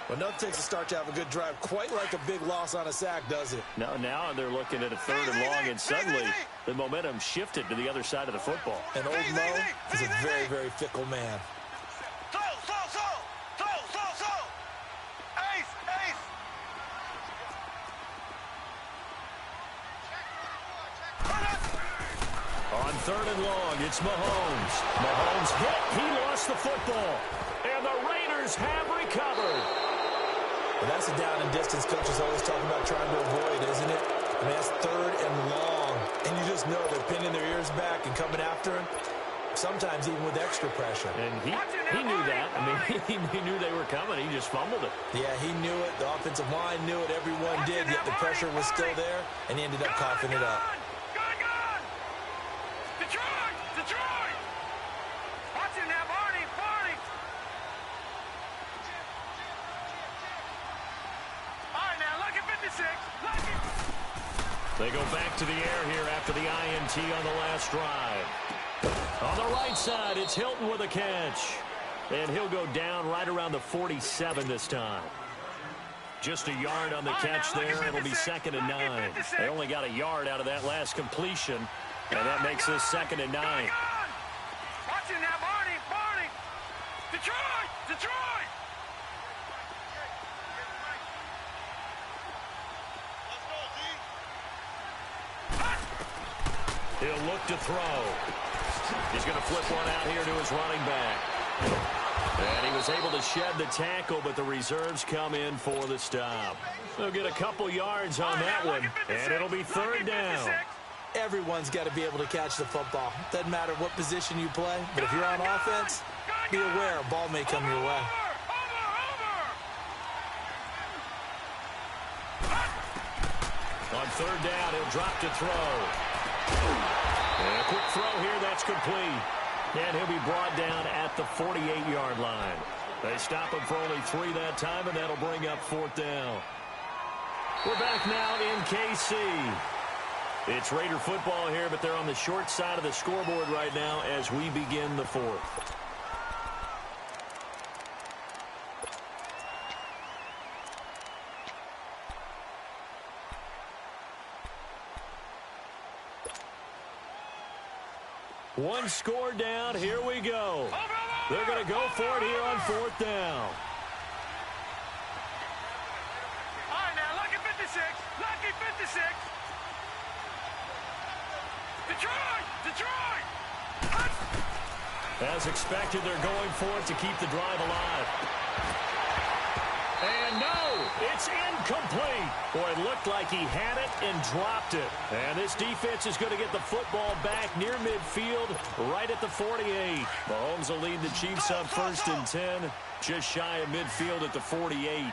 Well, nothing takes a start to have a good drive quite like a big loss on a sack, does it? No, now they're looking at a 3rd and long, and suddenly the momentum shifted to the other side of the football. And old Mo is a very, very fickle man. On 3rd and long, it's Mahomes. Mahomes hit. He lost the football. And the Raiders Steelers have recovered. Well, that's a down and distance coaches always talking about trying to avoid, isn't it? I mean, that's 3rd and long. And you just know they're pinning their ears back and coming after him, sometimes even with extra pressure. And he knew that. I mean, he knew they were coming. He just fumbled it. Yeah, he knew it. The offensive line knew it. Everyone did, yet the pressure was still there, and he ended up coughing it up. Detroit! Detroit! Watch it now, Barney! Barney! All right, now, look at 56. Look at... They go back to the air here after the INT on the last drive. On the right side, it's Hilton with a catch. And he'll go down right around the 47 this time. Just a yard on the catch there. It'll be 2nd and 9. They only got a yard out of that last completion. And that makes this 2nd and 9. Watch it now, Barney! Barney! Detroit! Detroit! He'll look to throw. He's going to flip one out here to his running back. And he was able to shed the tackle, but the reserves come in for the stop. They'll get a couple yards on that one, and it'll be 3rd down. Everyone's got to be able to catch the football. Doesn't matter what position you play, but if you're on offense, be aware a ball may come your way. On 3rd down, he'll drop to throw. And a quick throw here, that's complete. And he'll be brought down at the 48-yard line. They stop him for only 3 that time, and that'll bring up 4th down. We're back now in KC. It's Raider football here, but they're on the short side of the scoreboard right now as we begin the 4th. One score down. Here we go. They're going to go for it here on 4th down. All right, now, lucky 56. Lucky 56. Detroit! Detroit! As expected, they're going for it to keep the drive alive. And no, it's incomplete. Boy, it looked like he had it and dropped it. And this defense is going to get the football back near midfield, right at the 48. Mahomes will lead the Chiefs up 1st and 10, just shy of midfield at the 48.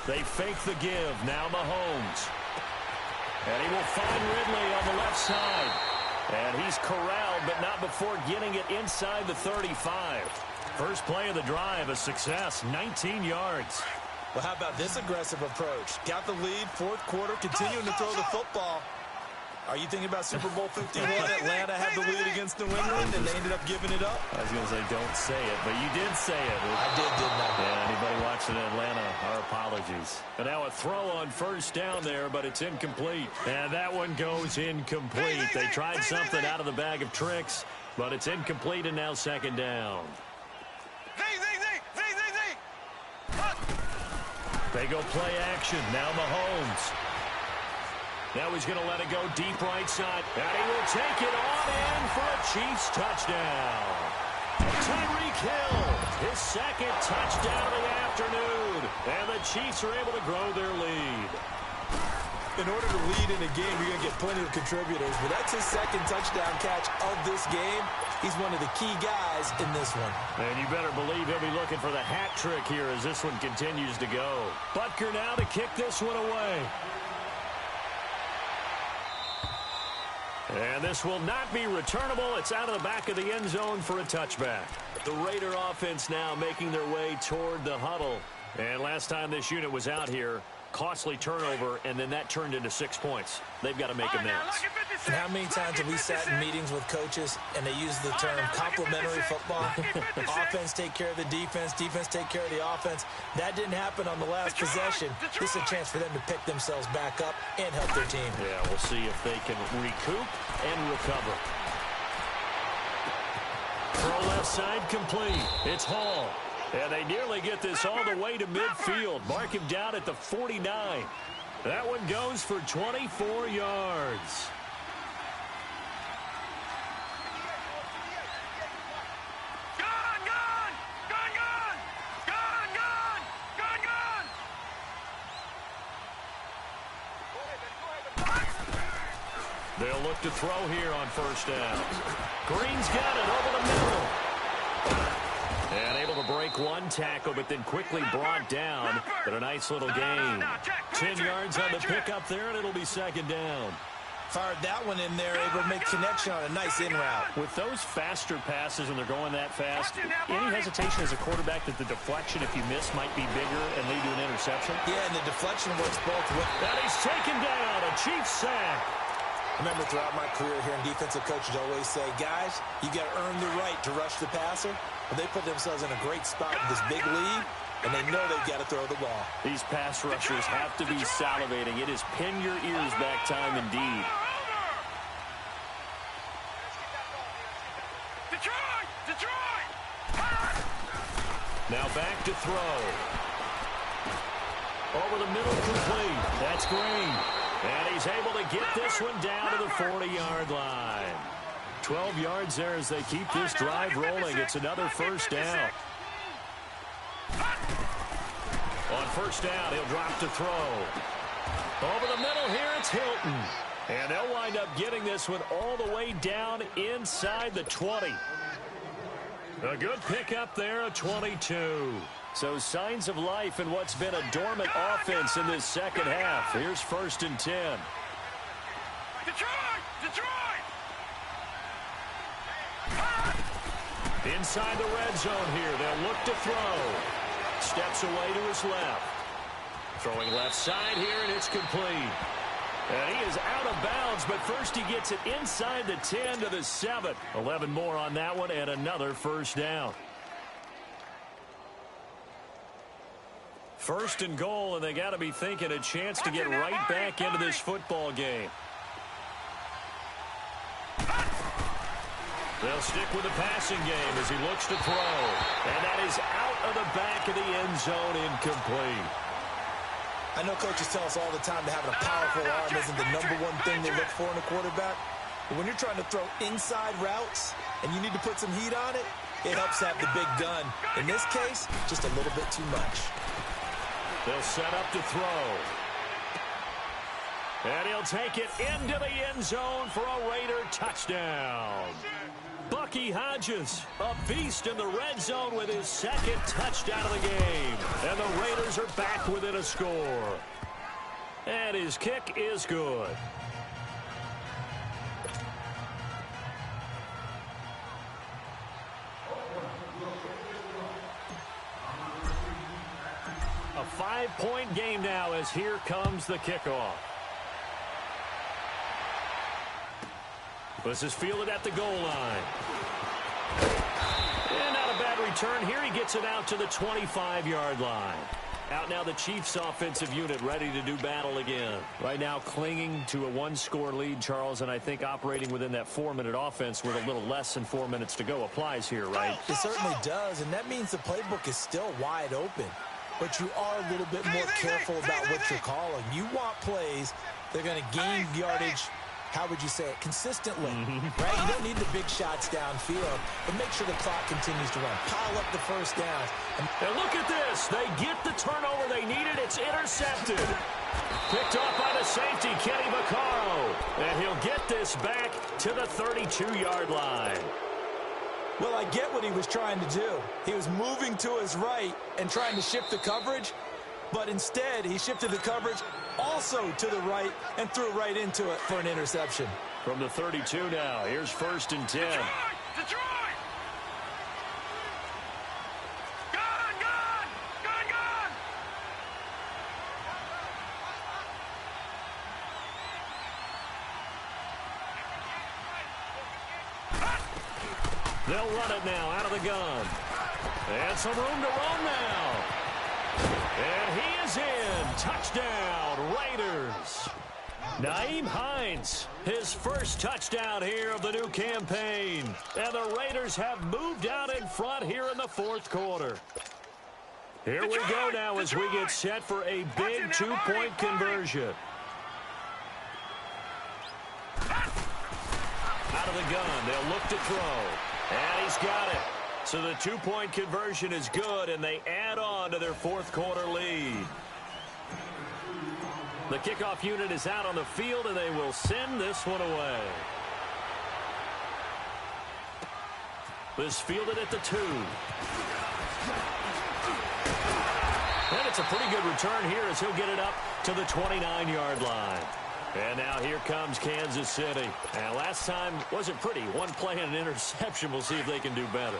They fake the give. Now Mahomes. And he will find Ridley on the left side. And he's corralled, but not before getting it inside the 35. First play of the drive, a success, 19 yards. Well, how about this aggressive approach? Got the lead, 4th quarter, continuing to throw the football. Are you thinking about Super Bowl 51? Atlanta had the lead against New England, and they ended up giving it up? I was going to say, don't say it, but you did say it. I didn't I? Yeah, anybody watching Atlanta, our apologies. And now a throw on 1st down there, but it's incomplete. And that one goes incomplete. They tried something out of the bag of tricks, but it's incomplete, and now 2nd down. They go play action. Now Mahomes. Now he's going to let it go deep right side. And he will take it on in for a Chiefs touchdown. Tyreek Hill, his 2nd touchdown of the afternoon. And the Chiefs are able to grow their lead. In order to lead in a game, you're going to get plenty of contributors. But that's his 2nd touchdown catch of this game. He's one of the key guys in this one. And you better believe he'll be looking for the hat trick here as this one continues to go. Butker now to kick this one away. And this will not be returnable. It's out of the back of the end zone for a touchback. The Raider offense now making their way toward the huddle. And last time this unit was out here, costly turnover, and then that turned into 6 points. They've got to make amends. And how many times have we sat in meetings with coaches and they use the term complementary football? Offense take care of the defense, defense take care of the offense. That didn't happen on the last possession. This is a chance for them to pick themselves back up and help their team. Yeah, we'll see if they can recoup and recover. Throw left side complete. It's Hall. And they nearly get this all the way to midfield. Mark him down at the 49. That one goes for 24 yards. They'll look to throw here on first down. Green's got it over the middle. And able to break one tackle, but then quickly brought down. But a nice little gain. 10 yards on the pickup there, and it'll be second down. Fired that one in there, able to make connection on a nice in route. With those faster passes, and they're going that fast, any hesitation as a quarterback that the deflection, if you miss, might be bigger and lead to an interception? Yeah, and the deflection works both ways. And he's taken down, a Chiefs sack. Remember, throughout my career here, and defensive coaches always say, guys, you got to earn the right to rush the passer. But they put themselves in a great spot with this big lead, and they know they've got to throw the ball. These pass rushers have to be salivating. It is pin your ears back time indeed. Detroit! Now back to throw. Over the middle complete. That's Green. And he's able to get this one down to the 40-yard line. 12 yards there as they keep this drive rolling. It's another first down. On first down, he'll drop to throw. Over the middle here, it's Hilton. And they'll wind up getting this one all the way down inside the 20. A good pickup there, a 22. So signs of life in what's been a dormant offense in this second half. Here's first and 10. Detroit! Inside the red zone here, they'll look to throw. Steps away to his left. Throwing left side here, and it's complete. And he is out of bounds, but first he gets it inside the 10 to the 7. 11 more on that one, and another first down. First and goal, and they got to be thinking a chance to get right back into this football game. They'll stick with the passing game as he looks to throw. And that is out of the back of the end zone, incomplete. I know coaches tell us all the time that having a powerful arm isn't the number one thing they look for in a quarterback. But when you're trying to throw inside routes and you need to put some heat on it, it helps have the big gun. In this case, just a little bit too much. They'll set up to throw. And he'll take it into the end zone for a Raider touchdown. Bucky Hodges, a beast in the red zone with his second touchdown of the game. And the Raiders are back within a score. And his kick is good. A 5-point game now as here comes the kickoff. This is fielded at the goal line. And not a bad return here. He gets it out to the 25-yard line. Out now the Chiefs offensive unit ready to do battle again. Right now clinging to a one-score lead, Charles, and I think operating within that 4-minute offense with a little less than 4 minutes to go applies here, right? It certainly does, and that means the playbook is still wide open. But you are a little bit more careful about what you're calling. You want plays that are going to gain yardage, how would you say it, consistently, right? You don't need the big shots downfield, but make sure the clock continues to run. Pile up the first downs. And look at this. They get the turnover they needed. It's intercepted. Picked off by the safety, Kenny Vaccaro. And he'll get this back to the 32-yard line. Well, I get what he was trying to do. He was moving to his right and trying to shift the coverage, but instead he shifted the coverage also to the right and threw right into it for an interception. From the 32 now, here's first and 10. Detroit! Gone! They'll run it now out of the gun. And some room to run now. And he is in. Touchdown, Raiders. Nyheim Hines, his first touchdown here of the new campaign. And the Raiders have moved out in front here in the fourth quarter. Here we go now as we get set for a big two-point conversion. Out of the gun, they'll look to throw. And he's got it. So the two-point conversion is good, and they add on to their fourth quarter lead. The kickoff unit is out on the field, and they will send this one away. This fielded at the 2. And it's a pretty good return here as he'll get it up to the 29-yard line. And now here comes Kansas City. And last time wasn't pretty. One play and an interception. We'll see if they can do better.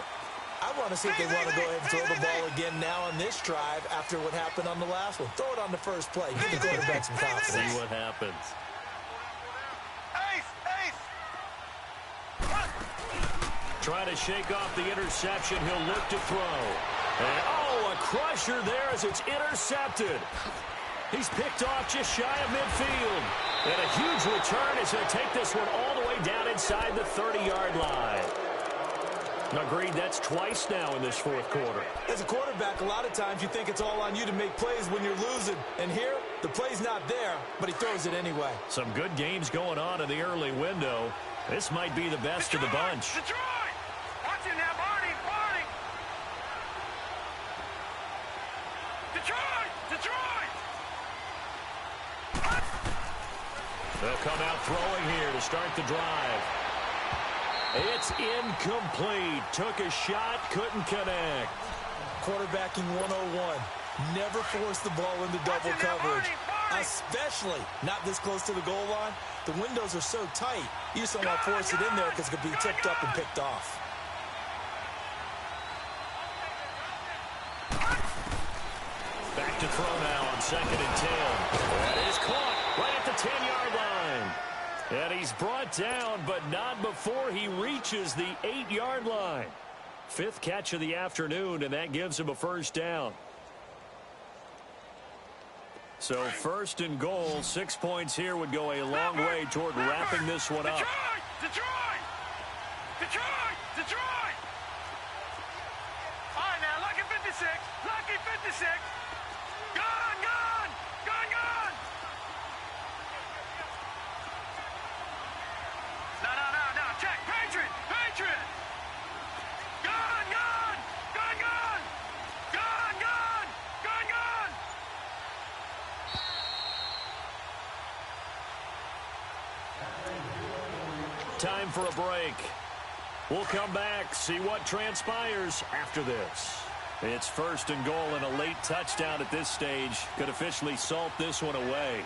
I want to see if they want to go ahead and throw the ball again now on this drive after what happened on the last one. Throw it on the first play. Give the quarterback some confidence. See what happens. Trying to shake off the interception. He'll look to throw. And, a crusher there as it's intercepted. He's picked off just shy of midfield. And a huge return is going to take this one all the way down inside the 30-yard line. Agreed, that's twice now in this fourth quarter. As a quarterback, a lot of times you think it's all on you to make plays when you're losing. And here, the play's not there, but he throws it anyway. Some good games going on in the early window. This might be the best of the bunch. Detroit! Watch him now, Barney! Barney! Detroit! Detroit! They'll come out throwing here to start the drive. It's incomplete. Took a shot, couldn't connect. Quarterbacking 101. Never force the ball into double coverage, especially not this close to the goal line. The windows are so tight, you just don't want to force it in there because it could be tipped up and picked off. Back to throw now on 2nd and 10. That is caught right at the 10-yard line. And he's brought down, but not before he reaches the 8-yard line. 5th catch of the afternoon, and that gives him a first down. So 1st and goal, 6 points here would go a long way toward wrapping this one up. Detroit! Detroit! Detroit! Detroit! All right, now, lucky 56. Lucky 56. Gone, gone! Gone, gone! No. Check. Patriot! Patriot! Gone, gone! Gone, gone! Gone, gone! Gone, gone! Time for a break. We'll come back, see what transpires after this. It's 1st and goal, and a late touchdown at this stage could officially salt this one away.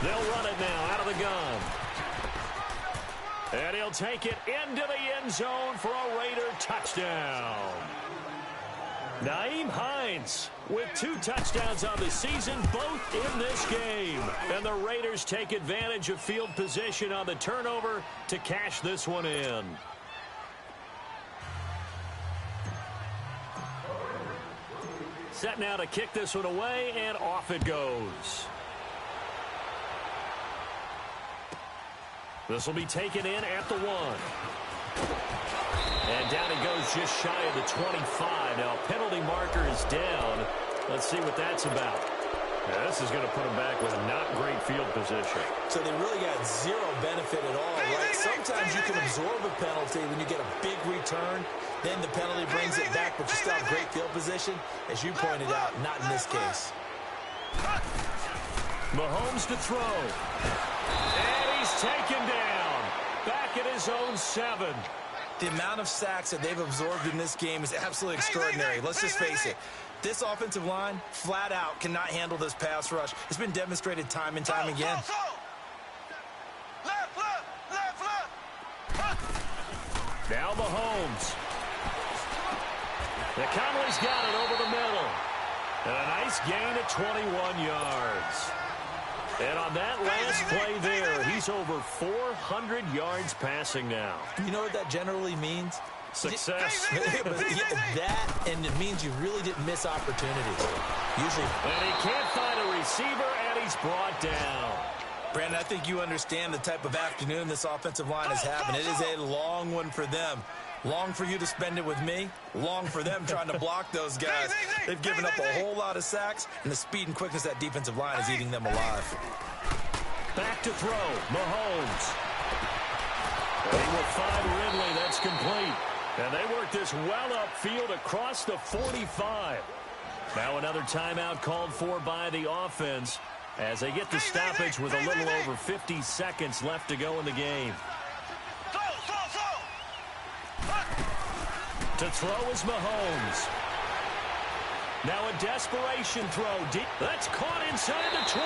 They'll run it now out of the gun. And he'll take it into the end zone for a Raider touchdown. Nyheim Hines with 2 touchdowns on the season, both in this game. And the Raiders take advantage of field position on the turnover to cash this one in. Set now to kick this one away, and off it goes. This will be taken in at the 1. And down he goes just shy of the 25. Now, penalty marker is down. Let's see what that's about. Now, this is going to put him back with a not great field position. So they really got zero benefit at all, right? Sometimes you can absorb a penalty when you get a big return. Then the penalty brings it back, but you still have great field position. As you pointed out, not in this case. Mahomes to throw. And he's taken down. Back at his own 7. The amount of sacks that they've absorbed in this game is absolutely extraordinary. Let's just face it. This offensive line, flat out, cannot handle this pass rush. It's been demonstrated time and time again. Now Mahomes. The Conley's got it over the middle. And a nice gain at 21 yards. And on that last play there, he's over 400 yards passing now. You know what that generally means? Success. That, and it means you really didn't miss opportunities. Usually. And he can't find a receiver, and he's brought down. Brandon, I think you understand the type of afternoon this offensive line is having. It is a long one for them. Long for you to spend it with me. Long for them trying to block those guys. They've given up a whole lot of sacks, and the speed and quickness of that defensive line is eating them alive. Back to throw. Mahomes. And he will find Ridley. That's complete. And they work this well upfield across the 45. Now another timeout called for by the offense as they get the stoppage with a little over 50 seconds left to go in the game. To throw is Mahomes. Now a desperation throw. Deep. That's caught inside the 20.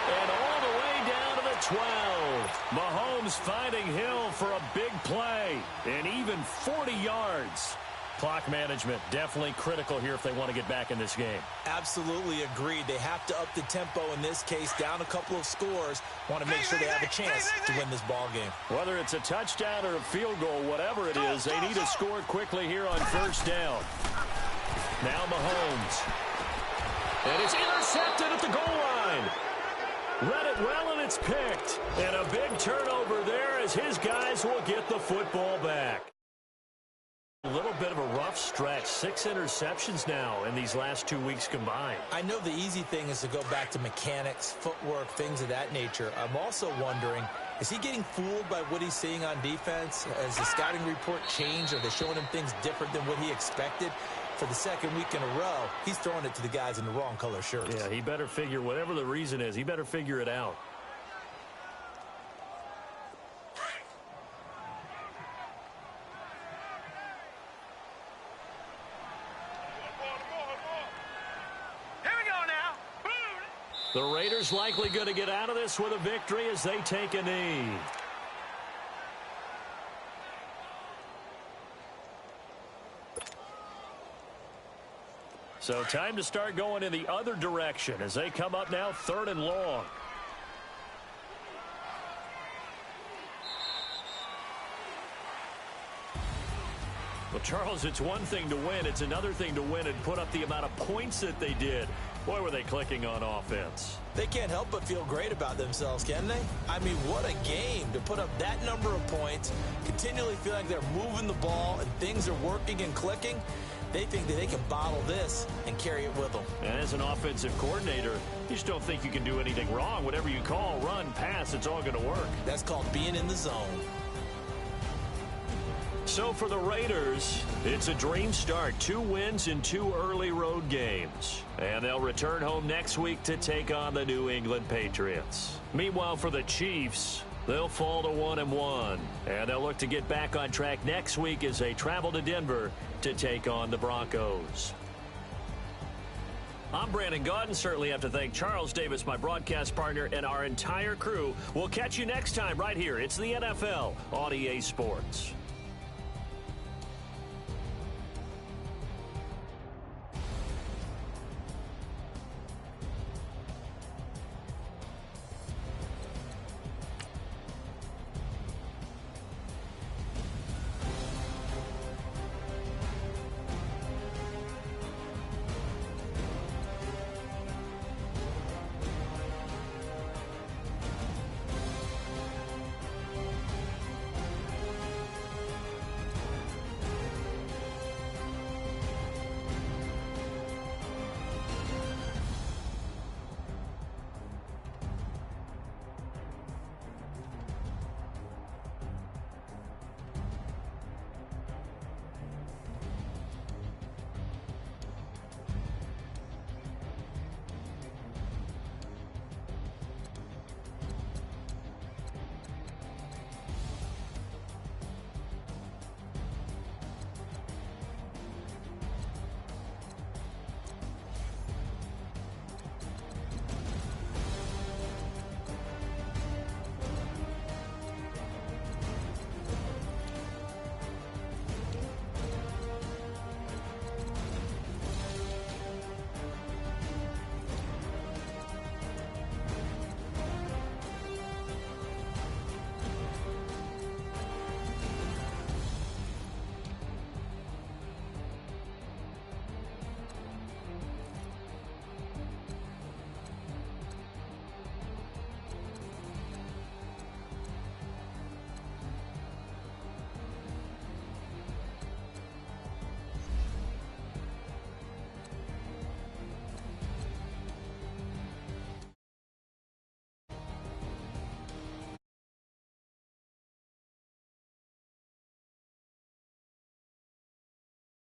And all the way down to the 12. Mahomes finding Hill for a big play. And even 40 yards. Clock management definitely critical here if they want to get back in this game. Absolutely agreed. They have to up the tempo in this case, down a couple of scores. Want to make sure they have a chance to win this ball game. Whether it's a touchdown or a field goal, whatever it is, they need to score quickly here on first down. Now Mahomes. And it's intercepted at the goal line. Read it well, and it's picked. And a big turnover there as his guys will get the football back. A little bit of a rough stretch. 6 interceptions now in these last 2 weeks combined. I know the easy thing is to go back to mechanics, footwork, things of that nature. I'm also wondering, is he getting fooled by what he's seeing on defense? Has the scouting report changed? Are they showing him things different than what he expected? For the second week in a row, he's throwing it to the guys in the wrong color shirts. Yeah, he better figure, whatever the reason is, he better figure it out. The Raiders likely going to get out of this with a victory as they take a knee. So time to start going in the other direction as they come up now 3rd and long. Well, Charles, it's one thing to win. It's another thing to win and put up the amount of points that they did. Boy, were they clicking on offense. They can't help but feel great about themselves, can they? I mean, what a game to put up that number of points, continually feel like they're moving the ball and things are working and clicking. They think that they can bottle this and carry it with them. And as an offensive coordinator, you just don't think you can do anything wrong. Whatever you call, run, pass, it's all going to work. That's called being in the zone. So for the Raiders, it's a dream start. 2 wins in 2 early road games. And they'll return home next week to take on the New England Patriots. Meanwhile, for the Chiefs, they'll fall to 1-1. And they'll look to get back on track next week as they travel to Denver to take on the Broncos. I'm Brandon Gaudin. Certainly have to thank Charles Davis, my broadcast partner, and our entire crew. We'll catch you next time right here. It's the NFL on EA Sports.